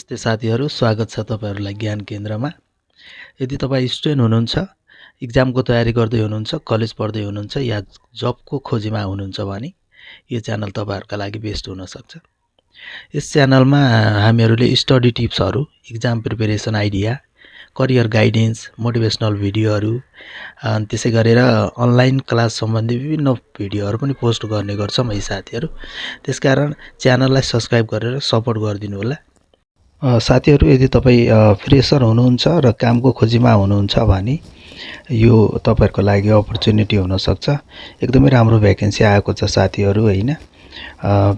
नमस्ते साथीहरू, स्वागत छ तपाईहरुलाई ज्ञान केन्द्रमा। यदि तपाई स्टुडेन्ट हुनुहुन्छ, इक्जामको तयारी गर्दै हुनुहुन्छ, कलेज पढ्दै हुनुहुन्छ या जबको खोजीमा हुनुहुन्छ भने यो च्यानल तपाईहरुका लागि बेस्ट हुन सक्छ। यस च्यानलमा हामीहरूले स्टडी टिप्सहरू, exam preparation idea, career guidance, motivational भिडियोहरू, त्यसै गरेर अनलाइन क्लास सम्बन्धी विभिन्न भिडियोहरू पनि पोस्ट गर्ने गर्छौं है साथीहरू। त्यसकारण च्यानललाई सब्स्क्राइब गरेर सपोर्ट गरिदिनु होला। साथीहरू, यदि तपाई फ्रेसर हुनुहुन्छ र कामको खोजीमा हुनुहुन्छ भने यो तपाईहरुको लागि अपर्च्युनिटी हुन सक्छ। एकदमै राम्रो भ्याकेन्सी आएको छ साथीहरू हैन।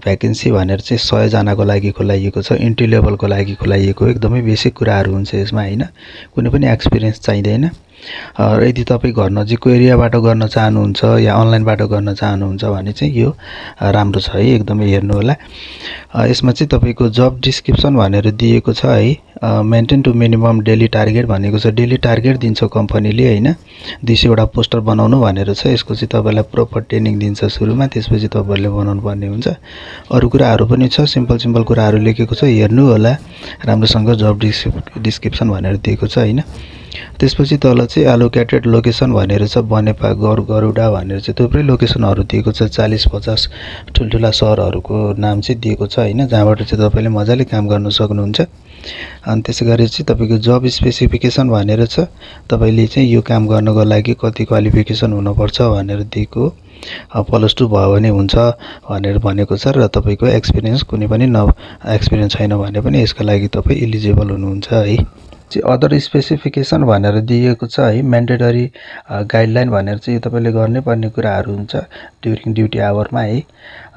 भ्याकेन्सी भनेर चाहिँ 100 जनाको लागि खुलाइएको छ। इन्ट्री लेभलको लागि खुलाइएको, एकदमै बेसिक कुराहरू हुन्छ यसमा हैन। कुनै पनि एक्सपिरियन्स चाहिँदैन। र यदि तपाई घर नजिकको एरियाबाट गर्न चाहनुहुन्छ या अनलाइनबाट गर्न चाहनुहुन्छ भने चाहिँ यो राम्रो छ है, एकदमै हेर्नु होला। यसमा चाहिँ तपाईको जब डिस्क्रिप्सन भनेर दिएको छ है। Maintain to minimum daily target भनेको छ। डेली टार्गेट दिन्छ कम्पनीले हैन। 200 वटा पोस्टर बनाउनु भनेर छ। यसको चाहिँ तपाईलाई प्रोपर ट्रेनिङ दिन्छ सुरुमा, त्यसपछि तपाईहरुले बनाउनु पर्ने हुन्छ। अरु कुराहरू पनि छ, सिम्पल कुराहरू लेखेको छ, हेर्नु होला राम्रोसँग। जब डिस्क्रिप्सन भनेर दिएको छ हैन। त्यसपछि तल चाहिँ एलोकेटेड लोकेसन भनेर छ। बनेपा, गरुडा भनेर चाहिँ थुप्रै लोकेसनहरू दिएको छ। 40-50 ठुलठुला शहरहरूको नाम चाहिँ दिएको छ हैन, जहाँबाट चाहिँ तपाईले मजाले काम गर्न सक्नुहुन्छ। अनि त्यसैगरी चाहिँ तपाईको जब स्पेसिफिकेसन भनेर छ। तपाईले चाहिँ यो काम गर्नको लागि कति क्वालिफिकेसन हुनुपर्छ भनेर दिएको। +2 भयो भने हुन्छ भनेर भनेको छ। र तपाईको एक्सपिरियन्स कुनै पनि एक्सपिरियन्स छैन भने पनि यसका लागि तपाई एलिजिबल हुनुहुन्छ है। अदर स्पेसिफिकेसन भनेर दिएको छ है। म्यान्डेटरी गाइडलाइन भनेर चाहिँ तपाईले गर्नै पर्ने कुराहरू हुन्छ ड्युरिङ ड्युटी आवरमा है।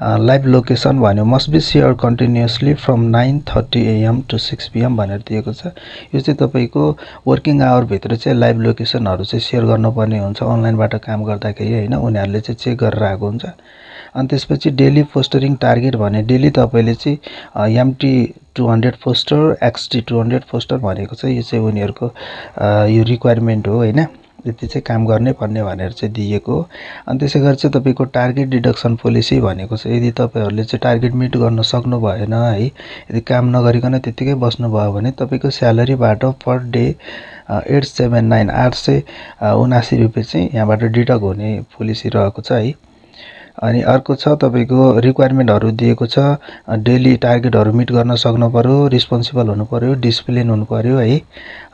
लाइभ लोकेसन भन्यो must be share continuously from 9:30 AM to 6 PM भनेर दिएको छ। यो चाहिँ तपाईको वर्किङ आवर भित्र चाहिँ लाइभ लोकेसनहरू चाहिँ सेयर गर्नुपर्ने हुन्छ अनलाइनबाट काम गर्दाखेरि हैन। उनीहरूले चाहिँ चेक गरेर आएको हुन्छ। अनि त्यसपछि डेली पोस्टरिङ टार्गेट भने डेली तपाईले चाहिँ MT 200 पोस्टर, XT 200 पोस्टर भनेको चाहिँ यो चाहिँ उनीहरुको यो रिक्वायरमेन्ट हो हैन। यति चाहिँ काम गर्नै पर्ने भनेर चाहिँ दिएको। अनि त्यसैगरी चाहिँ तपाईको टार्गेट डिडक्सन पोलिसी भनेको छ। यदि तपाईहरुले चाहिँ टार्गेट मिट गर्न सक्नु भएन है, यदि काम नगरिकन त्यतिकै बस्नु भयो भने तपाईको स्यालेरीबाट पर डे 879 रुपैयाँ चाहिँ यहाँबाट डिडक्ट हुने पोलिसी रहेको छ है। अनि अर्को छ तपाईको रिक्वायरमेन्टहरू दिएको छ। डेली टार्गेटहरू मिट गर्न सक्नु पर्यो, रिस्पोन्सिबल हुनु पर्यो, डिसिप्लिन हुनु पर्यो है।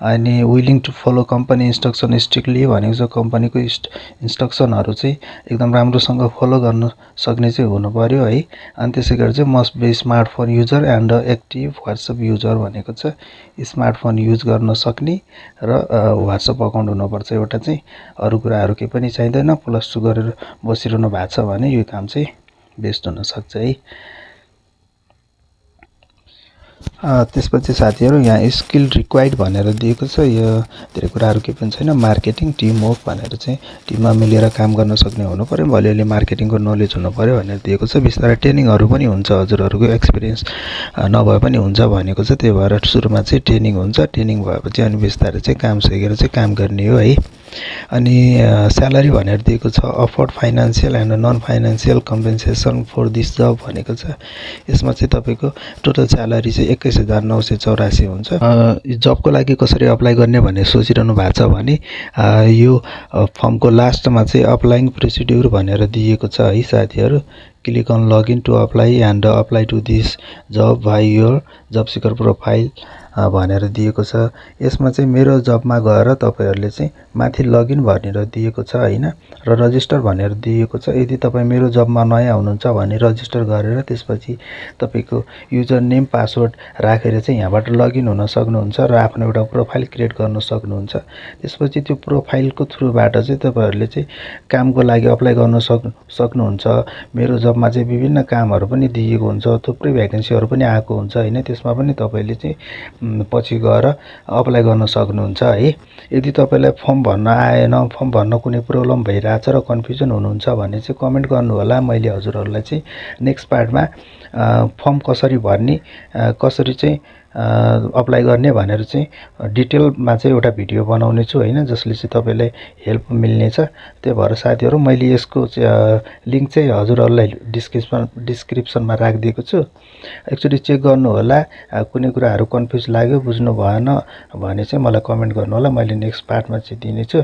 अनि willing to follow company instruction strictly भनेको छ। कम्पनीको इन्स्ट्रक्सनहरू चाहिँ एकदम राम्रोसँग फलो गर्न सक्ने चाहिँ हुनु पर्यो है। अनि त्यसैगरी चाहिँ must be smartphone user and active WhatsApp user भनेको छ। स्मार्टफोन युज गर्न सक्ने र WhatsApp अकाउन्ट हुनुपर्छ एउटा चाहिँ। अरु कुराहरू केही पनि चाहिँदैन। +2 गरेर बसिरहनु भएको छ भने यो काम चाहिँ बेस्ट हुन सक्छ है। त्यसपछि साथीहरू यहाँ स्किल रिक्वायर्ड भनेर दिएको छ। यो धेरै कुराहरू के पनि छैन। मार्केटिङ टिम वर्क भनेर चाहिँ टिममा मिलेर काम गर्न सक्ने हुनु पर्यो, भलिअलि मार्केटिङको नलेज हुनु पर्यो भनेर दिएको छ। बिस्तारै ट्रेनिङहरू पनि हुन्छ, हजुरहरूको एक्सपिरियन्स नभए पनि हुन्छ भनेको छ। त्यही भएर सुरुमा चाहिँ ट्रेनिङ हुन्छ। ट्रेनिङ भएपछि अनि बिस्तारै चाहिँ काम सिकेर चाहिँ काम गर्ने हो है। अनि स्यालेरी भनेर दिएको छ। Afford financial and non financial compensation for this job भनेको छ। यसमा चाहिँ तपाईको टोटल स्यालेरी चाहिँ 21,984 हुन्छ। जबको लागि कसरी अप्लाई गर्ने भन्ने सोचिरहनु भएको छ भने यो फर्मको लास्टमा चाहिँ अप्लाइङ प्रोसिड्युर भनेर दिएको छ है साथीहरू। Click on login to apply and apply to this job by your job seeker profile भनेर दिएको छ। यसमा चाहिँ मेरो जबमा गएर तपाईहरुले चाहिँ माथि लगइन भनेर दिएको छ हैन, र रजिस्टर भनेर दिएको छ। यदि तपाई मेरो जबमा नयाँ हुनुहुन्छ भने रजिस्टर गरेर त्यसपछि तपाईको युजर नेम पासवर्ड राखेर चाहिँ यहाँबाट लगइन हुन सक्नुहुन्छ र आफ्नो एउटा प्रोफाइल क्रिएट गर्न सक्नुहुन्छ। त्यसपछि त्यो प्रोफाइलको थ्रुबाट चाहिँ तपाईहरुले चाहिँ कामको लागि अप्लाई गर्न सक्नुहुन्छ। मेरो जबमा चाहिँ विभिन्न कामहरू पनि दिएको हुन्छ, थुप्रै भ्याकेन्सीहरू पनि आएको हुन्छ हैन। त्यसमा पनि तपाईले चाहिँ पछि गएर अप्लाई गर्न सक्नुहुन्छ है। यदि तपाईलाई फर्म भर्न आएन, फर्म भर्न कुनै प्रब्लम भइराछ र कन्फ्युजन हुनुहुन्छ भने चाहिँ कमेन्ट गर्नु होला। मैले हजुरहरुलाई चाहिँ नेक्स्ट पार्टमा फर्म कसरी भर्ने, कसरी चाहिँ अप्लाई गर्ने भनेर चाहिँ डिटेलमा चाहिँ एउटा भिडियो बनाउने छु हैन, जसले चाहिँ तपाईलाई हेल्प मिल्नेछ। त्यही भएर साथीहरु मैले यसको लिंक चाहिँ हजुरहरुलाई डिस्क्रिप्सनमा राखिदिएको छु। एकचोटी चेक गर्नु होला। कुनै कुराहरु कन्फ्युज लाग्यो, बुझ्नु भएन भने चाहिँ मलाई कमेन्ट गर्नु होला, मैले नेक्स्ट पार्टमा चाहिँ दिनेछु।